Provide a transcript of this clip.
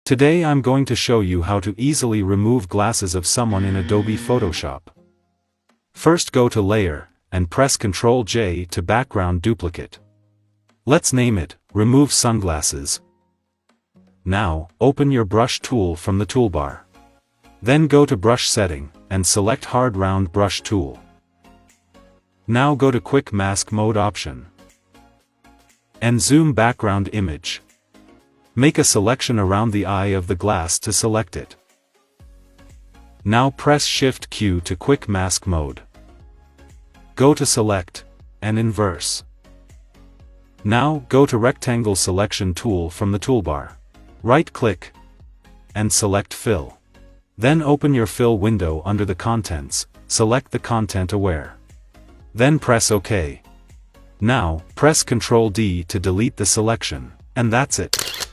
Today I'm going to show you how to easily remove glasses of someone in Adobe Photoshop. First go to Layer, and press Ctrl J to background duplicate. Let's name it, Remove Sunglasses. Now, open your brush tool from the toolbar. Then go to Brush Setting, and select Hard Round Brush Tool. Now go to Quick Mask Mode option. And zoom background image. Make a selection around the eye of the glass to select it. Now press Shift Q to Quick Mask Mode. Go to Select, and Inverse. Now go to Rectangle Selection tool from the toolbar. Right-click, and select Fill. Then open your Fill window under the Contents, select the Content Aware. Then press OK. Now, press Ctrl D to delete the selection, and that's it.